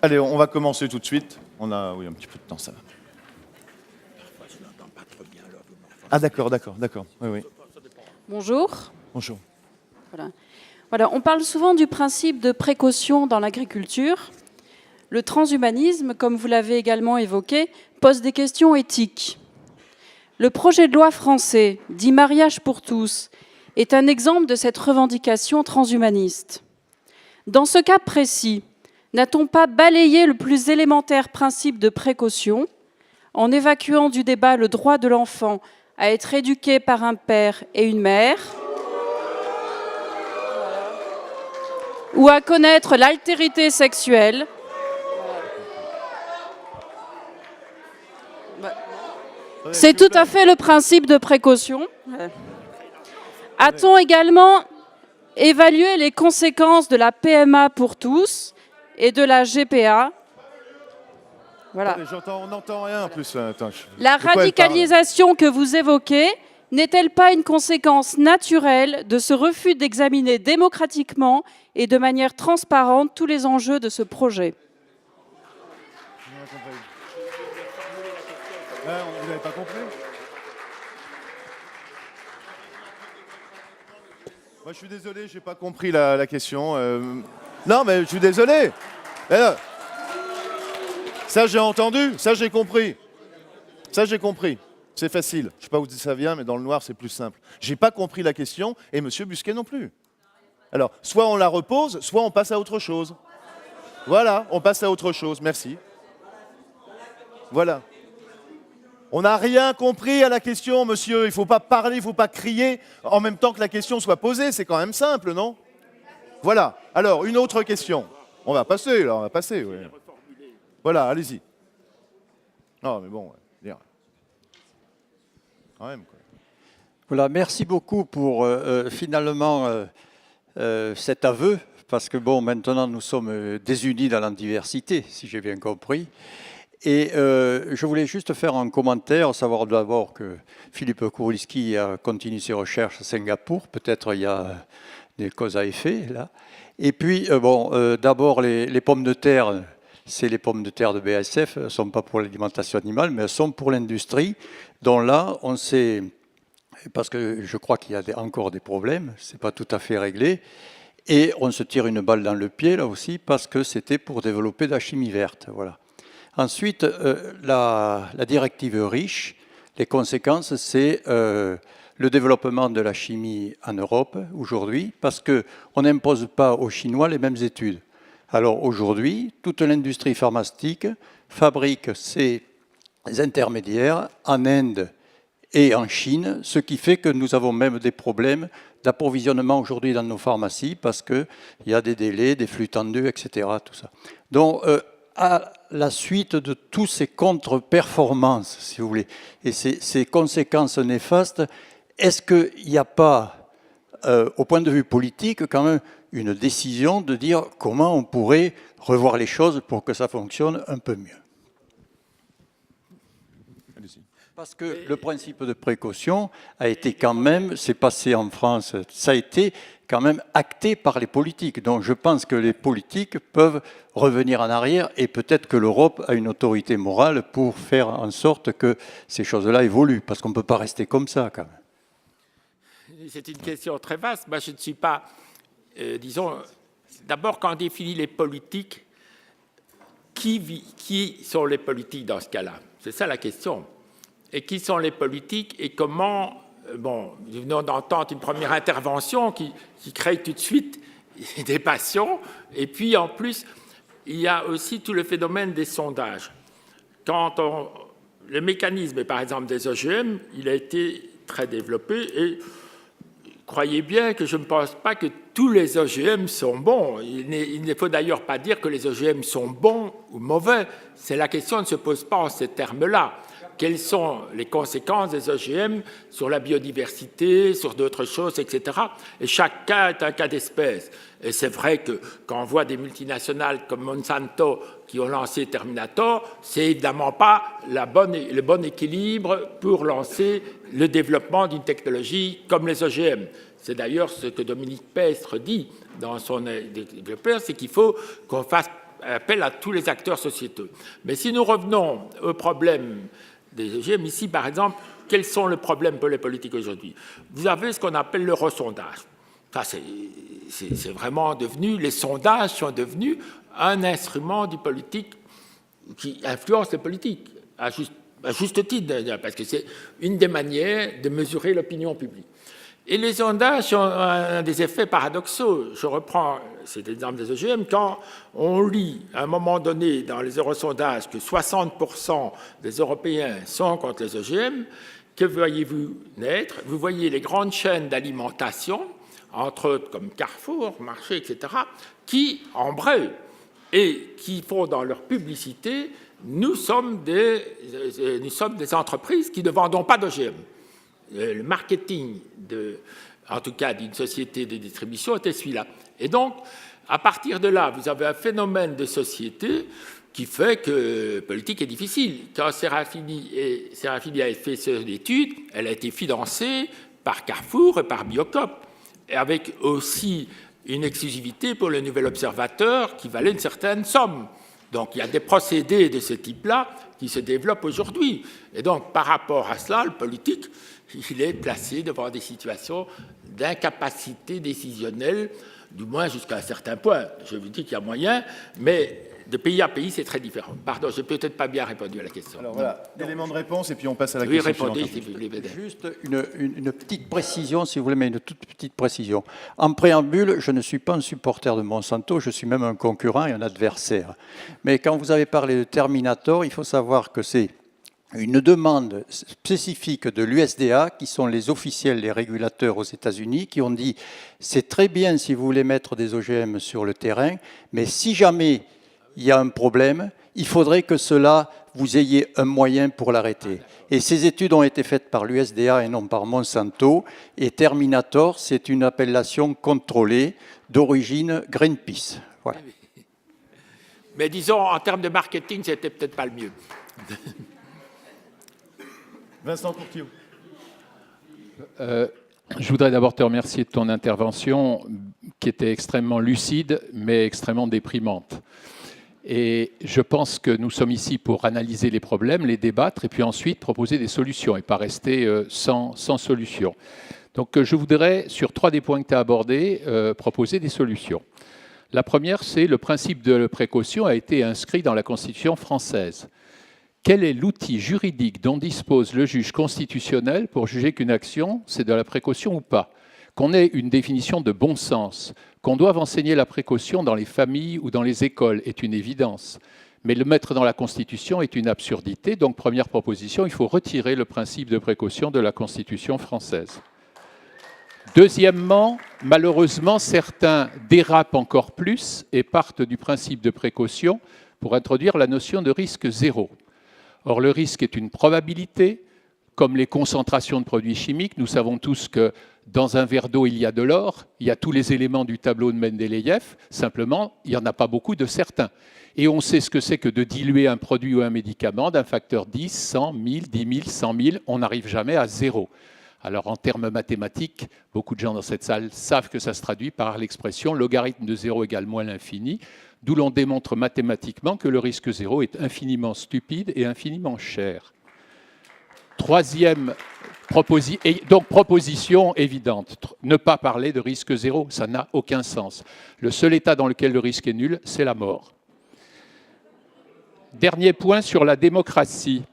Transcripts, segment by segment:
Allez, on va commencer tout de suite. On a, oui, un petit peu de temps, ça va. Ah d'accord. Oui, oui. Bonjour. Bonjour. Voilà, on parle souvent du principe de précaution dans l'agriculture. Le transhumanisme, comme vous l'avez également évoqué, pose des questions éthiques. Le projet de loi français, dit Mariage pour tous, est un exemple de cette revendication transhumaniste. Dans ce cas précis, n'a-t-on pas balayé le plus élémentaire principe de précaution en évacuant du débat le droit de l'enfant à être éduqué par un père et une mère, ou à connaître l'altérité sexuelle? C'est tout à fait le principe de précaution. A-t-on également évalué les conséquences de la PMA pour tous et de la GPA? Voilà. On n'entend rien en plus. Attends, la radicalisation que vous évoquez n'est-elle pas une conséquence naturelle de ce refus d'examiner démocratiquement et de manière transparente tous les enjeux de ce projet? Vous n'avez pas compris? Moi, je suis désolé, je n'ai pas compris la question. Non, mais je suis désolé. Ça, j'ai entendu. Ça, j'ai compris. C'est facile. Je ne sais pas où ça vient, mais dans le noir, c'est plus simple. Je n'ai pas compris la question, et M. Busquet non plus. Alors, soit on la repose, soit on passe à autre chose. Voilà, on passe à autre chose. Merci. Voilà. On n'a rien compris à la question, monsieur. Il ne faut pas parler, il ne faut pas crier en même temps que la question soit posée. C'est quand même simple, non? Voilà. Alors, une autre question. On va passer, là, oui. Voilà, allez-y. Non, mais bon, dire. Quand même, quoi. Voilà, merci beaucoup pour finalement cet aveu, parce que bon, maintenant nous sommes désunis dans la diversité, si j'ai bien compris. Et je voulais juste faire un commentaire, savoir d'abord que Philippe Kourilski a continué ses recherches à Singapour, peut-être il y a des causes à effet là. Et puis, d'abord les pommes de terre, c'est les pommes de terre de BASF, elles ne sont pas pour l'alimentation animale, mais elles sont pour l'industrie, dont là, on sait, parce que je crois qu'il y a encore des problèmes, ce n'est pas tout à fait réglé, et on se tire une balle dans le pied là aussi, parce que c'était pour développer de la chimie verte, voilà. Ensuite, la directive REACH, les conséquences, c'est le développement de la chimie en Europe aujourd'hui, parce qu'on n'impose pas aux Chinois les mêmes études. Alors aujourd'hui, toute l'industrie pharmaceutique fabrique ses intermédiaires en Inde et en Chine, ce qui fait que nous avons même des problèmes d'approvisionnement aujourd'hui dans nos pharmacies, parce qu'il y a des délais, des flux tendus, etc. Tout ça. Donc, à la suite de tous ces contre-performances, si vous voulez, et ces conséquences néfastes, est-ce qu'il n'y a pas, au point de vue politique, quand même, une décision de dire comment on pourrait revoir les choses pour que ça fonctionne un peu mieux? Parce que le principe de précaution a été quand même, c'est passé en France, ça a été quand même acté par les politiques. Donc je pense que les politiques peuvent revenir en arrière et peut-être que l'Europe a une autorité morale pour faire en sorte que ces choses-là évoluent, parce qu'on ne peut pas rester comme ça quand même. C'est une question très vaste. Moi, je ne suis pas, disons, d'abord quand on définit les politiques, qui sont les politiques dans ce cas-là? C'est ça la question. Et qui sont les politiques et comment, bon, nous venons d'entendre une première intervention qui crée tout de suite des passions. Et puis, en plus, il y a aussi tout le phénomène des sondages. Le mécanisme, par exemple, des OGM, il a été très développé et croyez bien que je ne pense pas que tous les OGM sont bons. Il ne faut d'ailleurs pas dire que les OGM sont bons ou mauvais. La question ne se pose pas en ces termes-là. Quelles sont les conséquences des OGM sur la biodiversité, sur d'autres choses, etc. Et chaque cas est un cas d'espèce. Et c'est vrai que quand on voit des multinationales comme Monsanto qui ont lancé Terminator, c'est évidemment pas le bon équilibre pour lancer le développement d'une technologie comme les OGM. C'est d'ailleurs ce que Dominique Pestre dit dans son développeur, c'est qu'il faut qu'on fasse appelle à tous les acteurs sociétaux. Mais si nous revenons au problème des OGM, ici, par exemple, quels sont les problèmes pour les politiques aujourd'hui? Vous avez ce qu'on appelle le ressondage. Ça, c'est vraiment devenu, les sondages sont devenus un instrument du politique qui influence les politiques, à juste titre, parce que c'est une des manières de mesurer l'opinion publique. Et les sondages ont des effets paradoxaux. Je reprends cet exemple des OGM. Quand on lit à un moment donné dans les eurosondages que 60% des Européens sont contre les OGM, que voyez-vous naître? Vous voyez les grandes chaînes d'alimentation, entre autres comme Carrefour, Marché, etc., qui embrayent et qui font dans leur publicité « nous sommes des entreprises qui ne vendons pas d'OGM ». Le marketing, en tout cas d'une société de distribution, était celui-là. Et donc, à partir de là, vous avez un phénomène de société qui fait que la politique est difficile. Quand Serafini a fait cette étude, elle a été financée par Carrefour et par Biocop, et avec aussi une exclusivité pour le Nouvel Observateur qui valait une certaine somme. Donc il y a des procédés de ce type-là qui se développent aujourd'hui. Et donc par rapport à cela, le politique, il est placé devant des situations d'incapacité décisionnelle, du moins jusqu'à un certain point. Je vous dis qu'il y a moyen, mais de pays à pays, c'est très différent. Pardon, je n'ai peut-être pas bien répondu à la question. Alors voilà, élément de réponse, et puis on passe à la oui, question répondez suivante. si vous voulez. Juste une petite précision, si vous voulez, mais une toute petite précision. En préambule, je ne suis pas un supporter de Monsanto, je suis même un concurrent et un adversaire. Mais quand vous avez parlé de Terminator, il faut savoir que c'est une demande spécifique de l'USDA, qui sont les officiels, les régulateurs aux États-Unis, qui ont dit « c'est très bien si vous voulez mettre des OGM sur le terrain, mais si jamais il y a un problème, il faudrait que cela, vous ayez un moyen pour l'arrêter. » Et ces études ont été faites par l'USDA et non par Monsanto. Et Terminator, c'est une appellation contrôlée d'origine Greenpeace. Voilà. Mais disons, en termes de marketing, c'était peut-être pas le mieux. Vincent Courtillot. Je voudrais d'abord te remercier de ton intervention qui était extrêmement lucide, mais extrêmement déprimante. Et je pense que nous sommes ici pour analyser les problèmes, les débattre, et puis ensuite proposer des solutions, et pas rester sans solution. Donc je voudrais, sur 3 des points que tu as abordés, proposer des solutions. La première, c'est le principe de précaution a été inscrit dans la Constitution française. Quel est l'outil juridique dont dispose le juge constitutionnel pour juger qu'une action, c'est de la précaution ou pas? Qu'on ait une définition de bon sens, qu'on doive enseigner la précaution dans les familles ou dans les écoles est une évidence. Mais le mettre dans la Constitution est une absurdité. Donc, première proposition, il faut retirer le principe de précaution de la Constitution française. Deuxièmement, malheureusement, certains dérapent encore plus et partent du principe de précaution pour introduire la notion de risque zéro. Or, le risque est une probabilité, comme les concentrations de produits chimiques. Nous savons tous que dans un verre d'eau, il y a de l'or, il y a tous les éléments du tableau de Mendeleïev, simplement, il n'y en a pas beaucoup de certains. Et on sait ce que c'est que de diluer un produit ou un médicament d'un facteur 10, 100, 1000, 10 000, 100 000, on n'arrive jamais à zéro. Alors, en termes mathématiques, beaucoup de gens dans cette salle savent que ça se traduit par l'expression logarithme de 0 égale moins l'infini, d'où l'on démontre mathématiquement que le risque zéro est infiniment stupide et infiniment cher. Troisième proposition évidente, ne pas parler de risque zéro, ça n'a aucun sens. Le seul état dans lequel le risque est nul, c'est la mort. Dernier point sur la démocratie.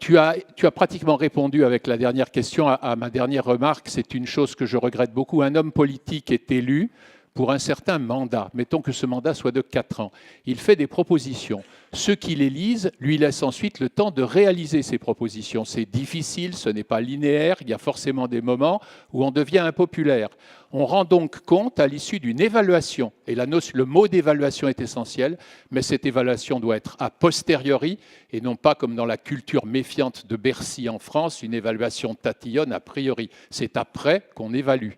Tu as pratiquement répondu avec la dernière question à ma dernière remarque. C'est une chose que je regrette beaucoup. Un homme politique est élu pour un certain mandat. Mettons que ce mandat soit de 4 ans. Il fait des propositions. Ceux qui les lisent lui laissent ensuite le temps de réaliser ces propositions. C'est difficile, ce n'est pas linéaire. Il y a forcément des moments où on devient impopulaire. On rend donc compte à l'issue d'une évaluation. Et le mot d'évaluation est essentiel, mais cette évaluation doit être a posteriori et non pas comme dans la culture méfiante de Bercy en France, une évaluation tatillonne a priori. C'est après qu'on évalue.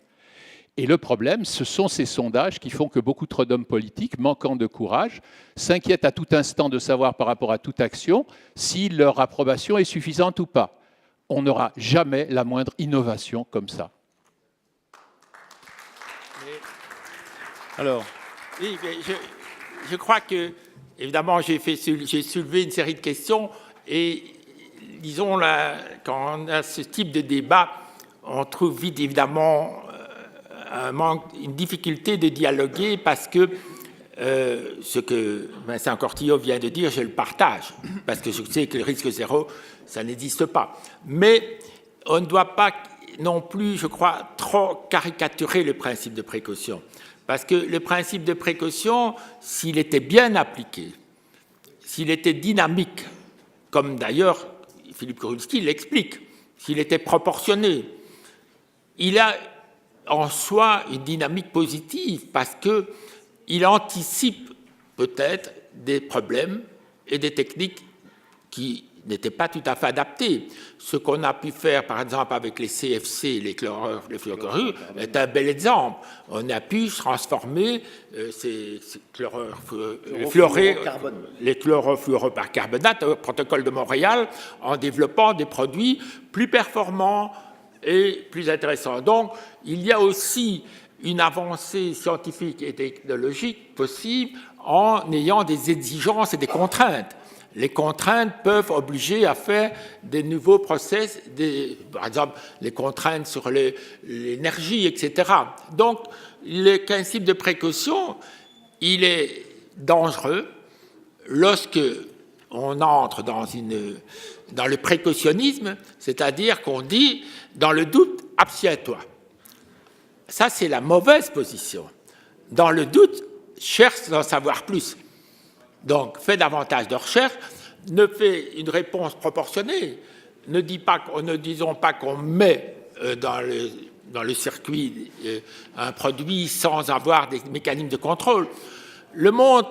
Et le problème, ce sont ces sondages qui font que beaucoup trop d'hommes politiques, manquant de courage, s'inquiètent à tout instant de savoir par rapport à toute action si leur approbation est suffisante ou pas. On n'aura jamais la moindre innovation comme ça. Alors, Oui, mais je crois que, évidemment, j'ai soulevé une série de questions et, disons, là, quand on a ce type de débat, on trouve vite, évidemment, une difficulté de dialoguer parce que ce que Vincent Cortillo vient de dire, je le partage, parce que je sais que le risque zéro, ça n'existe pas. Mais on ne doit pas non plus, je crois, trop caricaturer le principe de précaution. Parce que le principe de précaution, s'il était bien appliqué, s'il était dynamique, comme d'ailleurs Philippe Kurylski l'explique, s'il était proportionné, il a en soi une dynamique positive parce qu'il anticipe peut-être des problèmes et des techniques qui n'étaient pas tout à fait adaptés. Ce qu'on a pu faire, par exemple, avec les CFC, les fluorochlorures, est un bel exemple. On a pu transformer ces les chlorofluorocarbonates au protocole de Montréal en développant des produits plus performants et plus intéressants. Donc, il y a aussi une avancée scientifique et technologique possible en ayant des exigences et des contraintes. Les contraintes peuvent obliger à faire des nouveaux process, par exemple les contraintes sur l'énergie, etc. Donc, le principe de précaution, il est dangereux lorsque on entre dans le précautionnisme, c'est-à-dire qu'on dit, dans le doute, abstiens-toi. Ça, c'est la mauvaise position. Dans le doute, cherche d'en savoir plus. Donc, fais davantage de recherche, ne fais une réponse proportionnée. Ne disons pas qu'on met dans le circuit un produit sans avoir des mécanismes de contrôle. Le monde,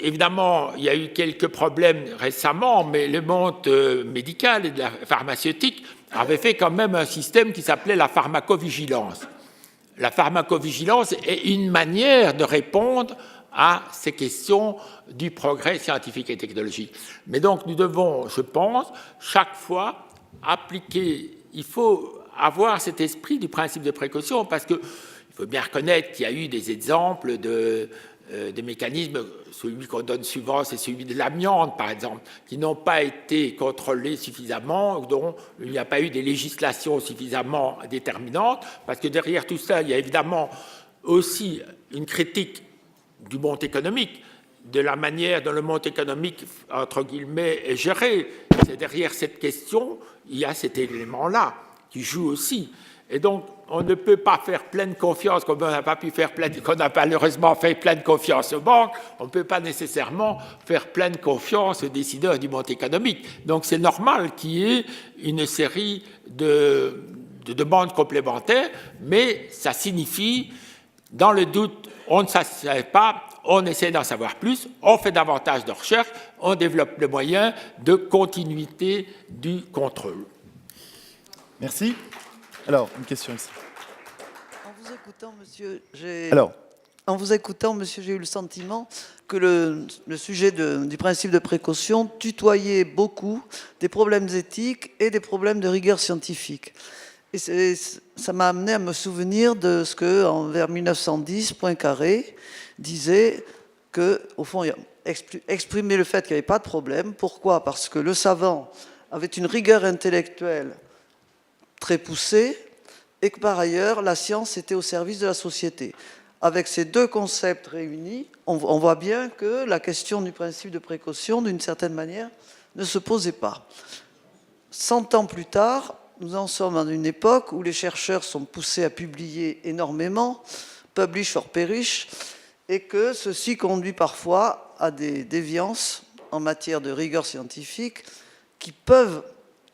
évidemment, il y a eu quelques problèmes récemment, mais le monde médical et de la pharmaceutique avait fait quand même un système qui s'appelait la pharmacovigilance. La pharmacovigilance est une manière de répondre à ces questions du progrès scientifique et technologique. Mais donc, nous devons, je pense, chaque fois appliquer, il faut avoir cet esprit du principe de précaution, parce qu'il faut bien reconnaître qu'il y a eu des exemples de mécanismes, celui qu'on donne souvent, c'est celui de l'amiante, par exemple, qui n'ont pas été contrôlés suffisamment, dont il n'y a pas eu des législations suffisamment déterminantes, parce que derrière tout ça, il y a évidemment aussi une critique du monde économique, de la manière dont le monde économique, entre guillemets, est géré. C'est derrière cette question, il y a cet élément-là qui joue aussi. Et donc, on ne peut pas faire pleine confiance, comme on n'a pas pu faire qu'on n'a malheureusement fait pleine confiance aux banques, on ne peut pas nécessairement faire pleine confiance aux décideurs du monde économique. Donc, c'est normal qu'il y ait une série de demandes complémentaires, mais ça signifie, dans le doute, on ne savait pas, on essaie d'en savoir plus, on fait davantage de recherches, on développe les moyens de continuité du contrôle. Merci. Alors, une question ici. En vous écoutant, monsieur, j'ai eu le sentiment que le sujet du principe de précaution tutoyait beaucoup des problèmes éthiques et des problèmes de rigueur scientifique. Et ça m'a amené à me souvenir de ce que, vers 1910, Poincaré disait que, au fond, exprimer le fait qu'il n'y avait pas de problème. Pourquoi ? Parce que le savant avait une rigueur intellectuelle très poussée et que, par ailleurs, la science était au service de la société. Avec ces deux concepts réunis, on voit bien que la question du principe de précaution, d'une certaine manière, ne se posait pas. 100 ans plus tard, nous en sommes à une époque où les chercheurs sont poussés à publier énormément, publish or perish, et que ceci conduit parfois à des déviances en matière de rigueur scientifique qui peuvent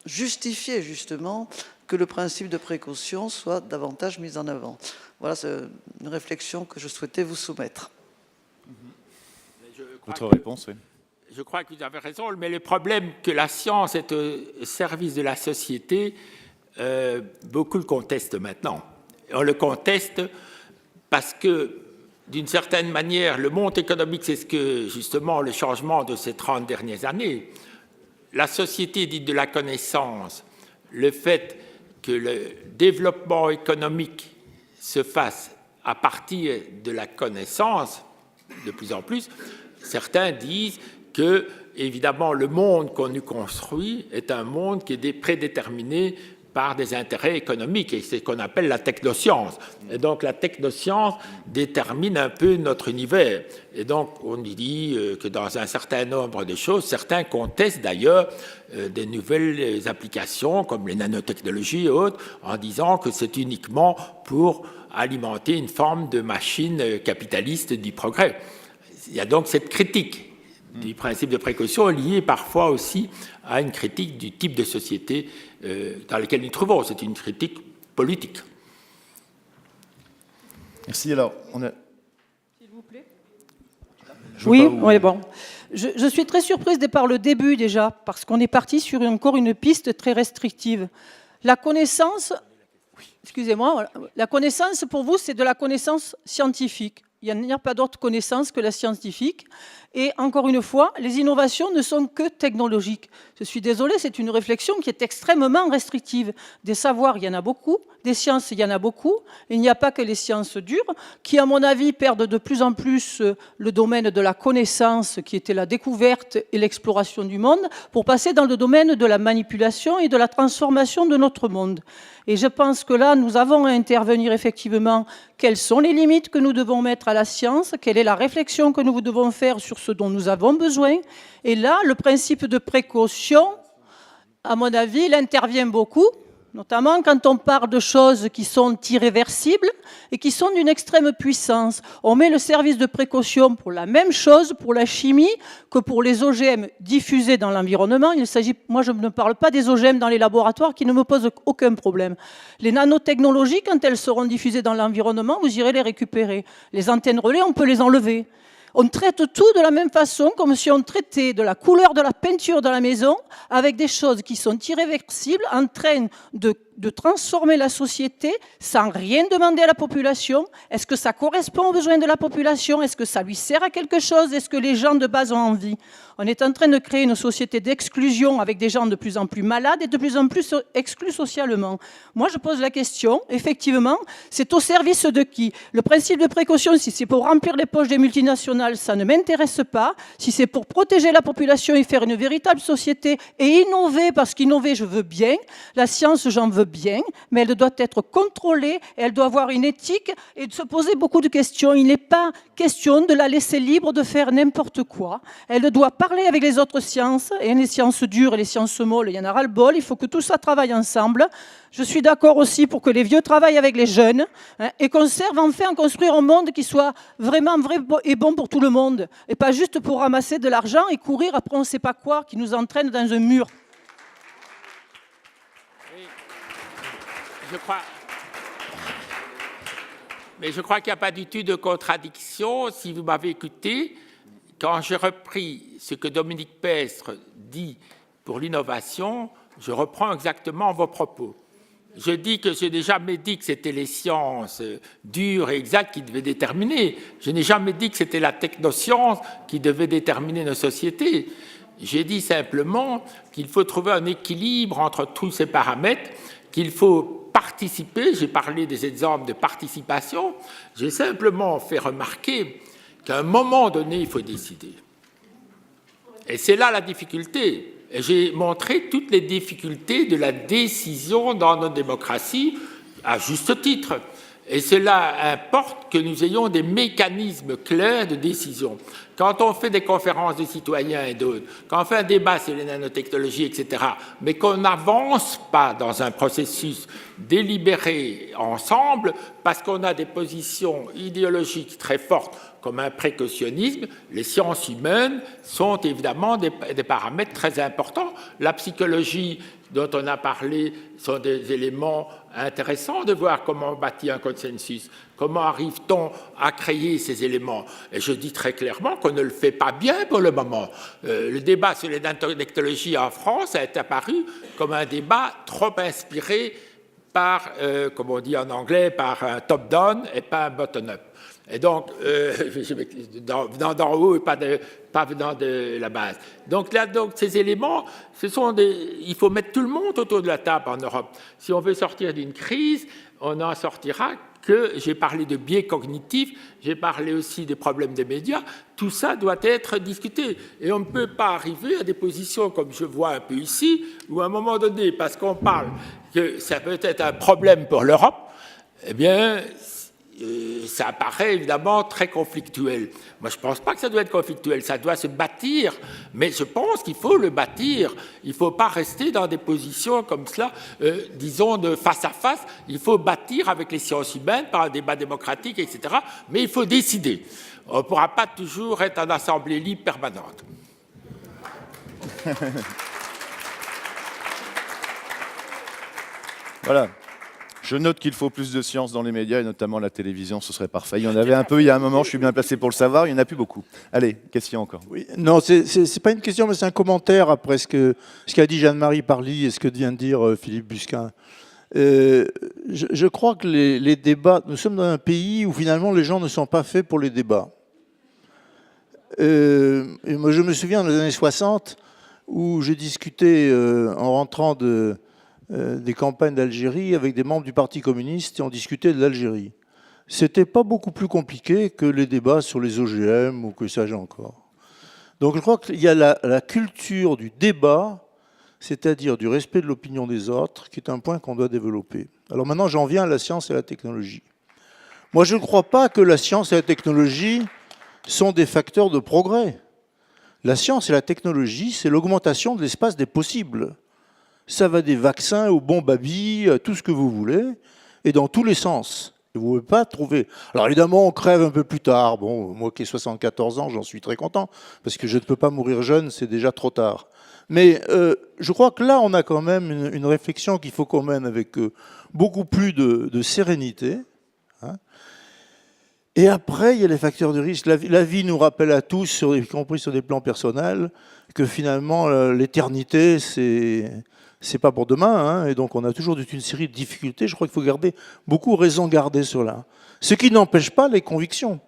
justifier justement que le principe de précaution soit davantage mis en avant. Voilà, c'est une réflexion que je souhaitais vous soumettre. Votre réponse, oui. Je crois que vous avez raison, mais le problème que la science est au service de la société, beaucoup le contestent maintenant. On le conteste parce que, d'une certaine manière, le monde économique, c'est ce que, justement, le changement de ces 30 dernières années, la société dite de la connaissance, le fait que le développement économique se fasse à partir de la connaissance, de plus en plus, certains disent que, évidemment, le monde qu'on nous construit est un monde qui est prédéterminé par des intérêts économiques, et c'est ce qu'on appelle la technoscience. Et donc la technoscience détermine un peu notre univers. Et donc on dit que dans un certain nombre de choses, certains contestent d'ailleurs des nouvelles applications comme les nanotechnologies et autres, en disant que c'est uniquement pour alimenter une forme de machine capitaliste du progrès. Il y a donc cette critique du principe de précaution liée parfois aussi à une critique du type de société dans laquelle nous trouvons. C'est une critique politique. Merci. Alors, on a... S'il vous plaît. Oui, Bon. Je suis très surprise par le début déjà, parce qu'on est parti sur encore une piste très restrictive. La connaissance, excusez-moi, la connaissance pour vous, c'est de la connaissance scientifique. Il n'y a pas d'autre connaissance que la scientifique. Et encore une fois, les innovations ne sont que technologiques. Je suis désolée, c'est une réflexion qui est extrêmement restrictive. Des savoirs, il y en a beaucoup. Des sciences, il y en a beaucoup. Il n'y a pas que les sciences dures, qui, à mon avis, perdent de plus en plus le domaine de la connaissance, qui était la découverte et l'exploration du monde, pour passer dans le domaine de la manipulation et de la transformation de notre monde. Et je pense que là, nous avons à intervenir effectivement. Quelles sont les limites que nous devons mettre à la science? Quelle est la réflexion que nous devons faire sur ce dont nous avons besoin? Et là, le principe de précaution, à mon avis, il intervient beaucoup, notamment quand on parle de choses qui sont irréversibles et qui sont d'une extrême puissance. On met le service de précaution pour la même chose, pour la chimie, que pour les OGM diffusés dans l'environnement. Moi, je ne parle pas des OGM dans les laboratoires qui ne me posent aucun problème. Les nanotechnologies, quand elles seront diffusées dans l'environnement, vous irez les récupérer. Les antennes relais, on peut les enlever. On traite tout de la même façon, comme si on traitait de la couleur de la peinture de la maison avec des choses qui sont irréversibles, en train de transformer la société sans rien demander à la population. Est-ce que ça correspond aux besoins de la population? Est-ce que ça lui sert à quelque chose? Est-ce que les gens de base ont envie? On est en train de créer une société d'exclusion avec des gens de plus en plus malades et de plus en plus exclus socialement. Moi, je pose la question, effectivement, c'est au service de qui? Le principe de précaution, si c'est pour remplir les poches des multinationales, ça ne m'intéresse pas. Si c'est pour protéger la population et faire une véritable société et innover, parce qu'innover, je veux bien, la science, j'en veux bien, mais elle doit être contrôlée, elle doit avoir une éthique et de se poser beaucoup de questions. Il n'est pas question de la laisser libre de faire n'importe quoi. Elle doit parler avec les autres sciences, et les sciences dures et les sciences molles, il y en a ras-le-bol, il faut que tout ça travaille ensemble. Je suis d'accord aussi pour que les vieux travaillent avec les jeunes et qu'on serve enfin à construire un monde qui soit vraiment vrai et bon pour tout le monde, et pas juste pour ramasser de l'argent et courir après on ne sait pas quoi qui nous entraîne dans un mur. Je crois qu'il n'y a pas du tout de contradiction. Si vous m'avez écouté, quand j'ai repris ce que Dominique Pestre dit pour l'innovation, je reprends exactement vos propos. Je dis que je n'ai jamais dit que c'était les sciences dures et exactes qui devaient déterminer. Je n'ai jamais dit que c'était la technoscience qui devait déterminer nos sociétés. J'ai dit simplement qu'il faut trouver un équilibre entre tous ces paramètres, qu'il faut participer. J'ai parlé des exemples de participation. J'ai simplement fait remarquer qu'à un moment donné, il faut décider. Et c'est là la difficulté. Et j'ai montré toutes les difficultés de la décision dans nos démocraties, à juste titre. Et cela importe que nous ayons des mécanismes clairs de décision. Quand on fait des conférences de citoyens et d'autres, quand on fait un débat sur les nanotechnologies, etc., mais qu'on n'avance pas dans un processus délibéré ensemble, parce qu'on a des positions idéologiques très fortes, comme un précautionnisme, les sciences humaines sont évidemment des paramètres très importants. La psychologie dont on a parlé sont des éléments intéressants de voir comment on bâtit un consensus, comment arrive-t-on à créer ces éléments. Et je dis très clairement qu'on ne le fait pas bien pour le moment. Le débat sur les nanotechnologies en France est apparu comme un débat trop inspiré par, comme on dit en anglais, par un top-down et pas un bottom-up. Et donc, venant d'en haut et pas venant de la base. Donc là, ces éléments, il faut mettre tout le monde autour de la table en Europe. Si on veut sortir d'une crise, on n'en sortira que j'ai parlé de biais cognitifs, j'ai parlé aussi des problèmes des médias, tout ça doit être discuté. Et on ne peut pas arriver à des positions comme je vois un peu ici, où à un moment donné, parce qu'on parle que ça peut être un problème pour l'Europe, eh bien, ça apparaît évidemment très conflictuel. Moi, je ne pense pas que ça doit être conflictuel, ça doit se bâtir, mais je pense qu'il faut le bâtir. Il ne faut pas rester dans des positions comme cela, disons, de face à face. Il faut bâtir avec les sciences humaines par un débat démocratique, etc. Mais il faut décider. On ne pourra pas toujours être en assemblée libre permanente. Voilà. Je note qu'il faut plus de science dans les médias, et notamment la télévision, ce serait parfait. Il y en avait un peu il y a un moment, je suis bien placé pour le savoir, il n'y en a plus beaucoup. Allez, question encore. Oui, non, c'est pas une question, mais c'est un commentaire après ce qu'a dit Jeanne-Marie Parly et ce que vient de dire Philippe Busquin. Je crois que les débats, nous sommes dans un pays où finalement les gens ne sont pas faits pour les débats. Et moi, je me souviens dans les années 60 où je discutais en rentrant des campagnes d'Algérie avec des membres du Parti communiste et on discutait de l'Algérie. C'était pas beaucoup plus compliqué que les débats sur les OGM ou que sais-je encore. Donc je crois qu'il y a la culture du débat, c'est-à-dire du respect de l'opinion des autres, qui est un point qu'on doit développer. Alors maintenant, j'en viens à la science et à la technologie. Moi, je ne crois pas que la science et la technologie sont des facteurs de progrès. La science et la technologie, c'est l'augmentation de l'espace des possibles. Ça va des vaccins aux bombes à billes, tout ce que vous voulez, et dans tous les sens. Vous ne pouvez pas trouver... Alors évidemment, on crève un peu plus tard. Bon, moi qui ai 74 ans, j'en suis très content, parce que je ne peux pas mourir jeune, c'est déjà trop tard. Mais je crois que là, on a quand même une réflexion qu'il faut qu'on mène avec beaucoup plus de sérénité. Hein. Et après, il y a les facteurs de risque. La vie nous rappelle à tous, y compris sur des plans personnels, que finalement, l'éternité, c'est pas pour demain, hein, et donc on a toujours une série de difficultés. Je crois qu'il faut garder beaucoup raison garder cela. Ce qui n'empêche pas les convictions.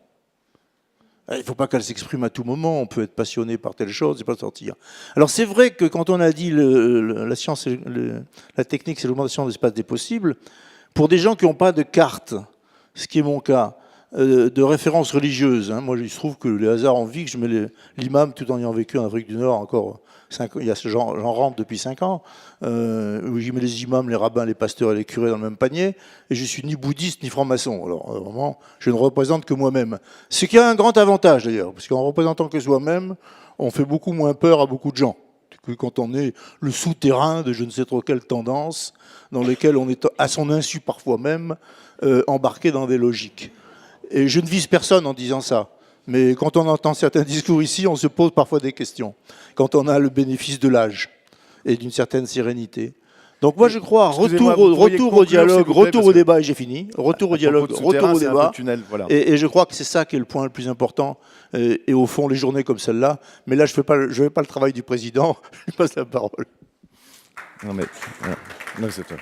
Il ne faut pas qu'elles s'expriment à tout moment. On peut être passionné par telle chose et pas sortir. Alors c'est vrai que quand on a dit la science, la technique, c'est l'augmentation de l'espace des possibles, pour des gens qui n'ont pas de carte, ce qui est mon cas, de référence religieuse. Hein. Moi, il se trouve que les hasards ont vu que je mets l'imam, tout en ayant vécu en Afrique du Nord encore 5 ans, j'en rentre depuis 5 ans, où j'y mets les imams, les rabbins, les pasteurs et les curés dans le même panier, et je suis ni bouddhiste ni franc-maçon. Alors vraiment, je ne représente que moi-même. Ce qui a un grand avantage d'ailleurs, parce qu'en représentant que soi-même, on fait beaucoup moins peur à beaucoup de gens que quand on est le souterrain de je ne sais trop quelle tendance, dans lesquelles on est à son insu parfois même embarqué dans des logiques. Et je ne vise personne en disant ça. Mais quand on entend certains discours ici, on se pose parfois des questions. Quand on a le bénéfice de l'âge et d'une certaine sérénité. Donc moi je crois, retour au dialogue, retour au débat, et j'ai fini. Retour au dialogue, retour au débat. Voilà. Et je crois que c'est ça qui est le point le plus important. Et au fond, les journées comme celle-là. Mais là, je ne fais pas le travail du président. Je lui passe la parole. Non mais, non, c'est toi.